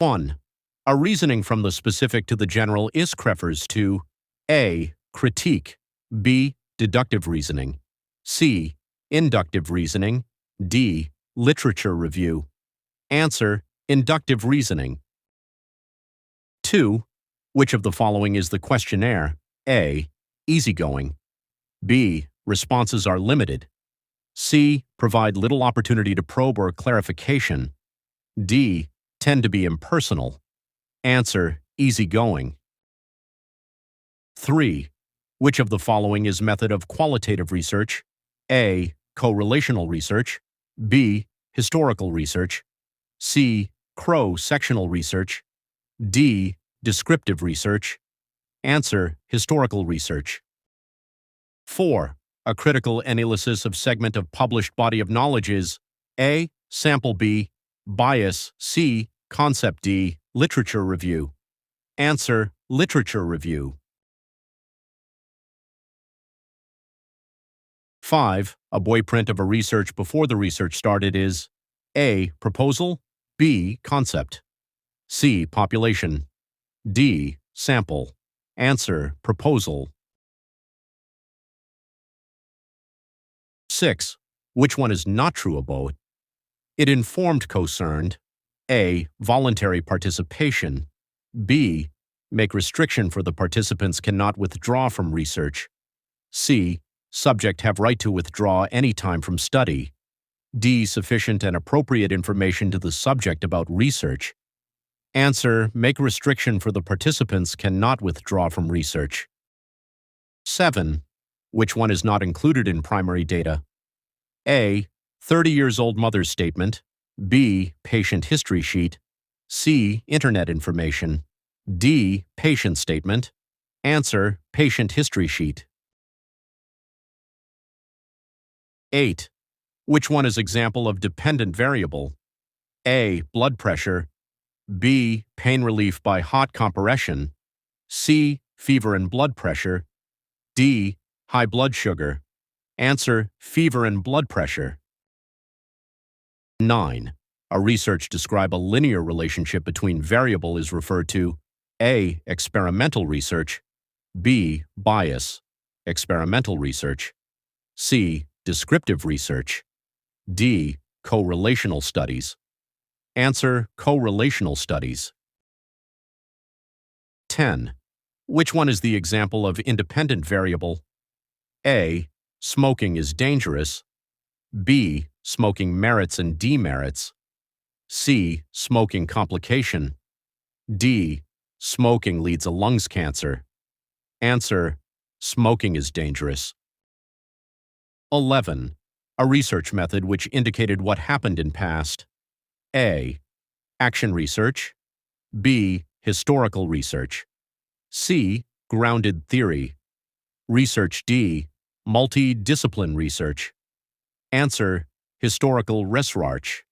1. A reasoning from the specific to the general refers to A. Critique, B. Deductive reasoning, C. Inductive reasoning, D. Literature review. Answer: inductive reasoning. 2. Which of the following is the questionnaire? A. Easygoing, B. Responses are limited, C. Provide little opportunity to probe or clarification, D. Tend to be impersonal. Answer: easygoing. 3. Which of the following is method of qualitative research? A. Correlational research, B. Historical research, C. Cross-sectional research, D. Descriptive research. Answer: historical research. 4. A critical analysis of segment of published body of knowledge is A. Sample, B. Bias, C. Concept, D. Literature review. Answer: literature review. 5. A boyprint of a research before the research started is A. Proposal, B. Concept, C. Population, D. Sample. Answer: proposal. 6. Which one is not true about? It informed concerned. A. Voluntary participation, B. Make restriction for the participants cannot withdraw from research, C. Subject have right to withdraw any time from study, D. Sufficient and appropriate information to the subject about research. Answer: make restriction for the participants cannot withdraw from research. 7. Which one is not included in primary data? A. 30 years old mother's statement, B. Patient history sheet, C. Internet information, D. Patient statement. Answer: patient history sheet. 8. Which one is example of dependent variable? A. Blood pressure, B. Pain relief by hot compression, C. Fever and blood pressure, D. High blood sugar. Answer: fever and blood pressure. 9. A research describe a linear relationship between variable is referred to A. Experimental research, B. Bias, experimental research, C. Descriptive research, D. Correlational studies. Answer: correlational studies. 10. Which one is the example of independent variable? A. Smoking is dangerous, B. Smoking merits and demerits, C. Smoking complication, D. Smoking leads to lungs cancer. Answer: smoking is dangerous. 11. A research method which indicated what happened in past. A. Action research, B. Historical research, C. Grounded theory, research D. Multidiscipline research. Answer: historical research.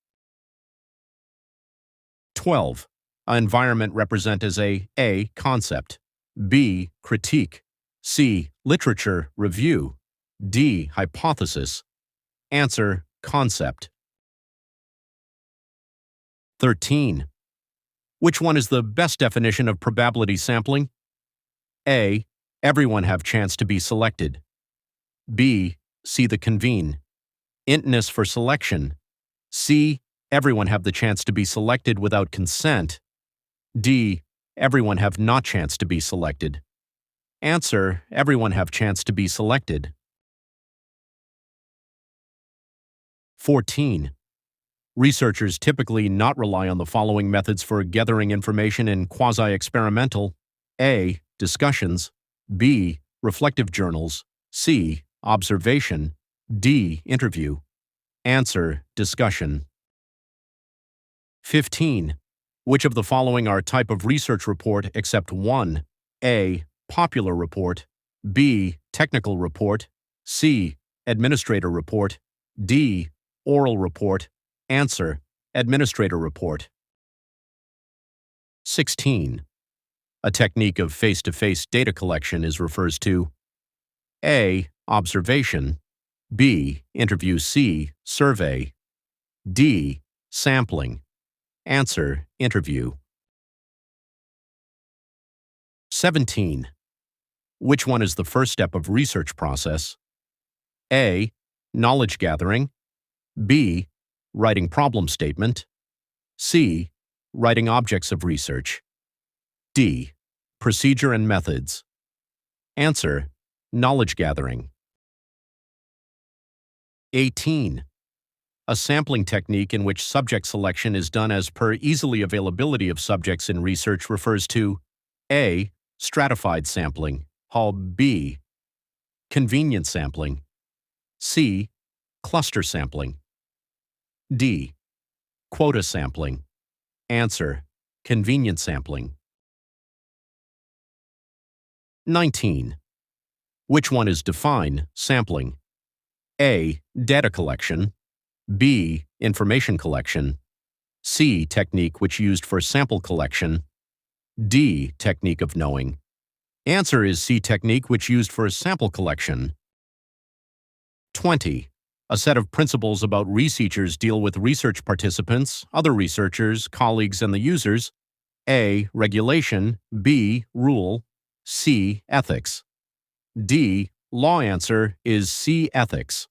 12. An environment represent as A. Concept, B. Critique, C. Literature review, D. Hypothesis. Answer: concept. 13. Which one is the best definition of probability sampling? A. Everyone have chance to be selected, B. See the convene, intness for selection, C. Everyone have the chance to be selected without consent, D. Everyone have not chance to be selected. Answer: everyone have chance to be selected. 14. Researchers typically not rely on the following methods for gathering information in quasi-experimental: A. Discussions, B. Reflective journals, C. Observation, D. Interview. Answer: discussion. 15. Which of the following are type of research report except one? A. Popular report, B. Technical report, C. Administrator report, D. Oral report. Answer: administrator report. 16. A technique of face-to-face data collection is refers to A. Observation, B. Interview, C. Survey, D. Sampling. Answer: interview. 17. Which one is the first step of research process? A. Knowledge gathering. B. Writing problem statement. C. Writing objects of research. D. Procedure and methods. Answer: knowledge gathering. 18. A sampling technique in which subject selection is done as per easily availability of subjects in research refers to A. Stratified sampling. B. Convenient sampling. C. Cluster sampling. D. Quota sampling. Answer: convenient sampling. 19. Which one is define sampling? A. Data collection. B. Information collection. C. Technique which used for sample collection. D. Technique of knowing. Answer is C. Technique which used for sample collection. 20. A set of principles about researchers deal with research participants, other researchers, colleagues, and the users. A. Regulation. B. Rule. C. Ethics. D. Law. Answer is C. Ethics.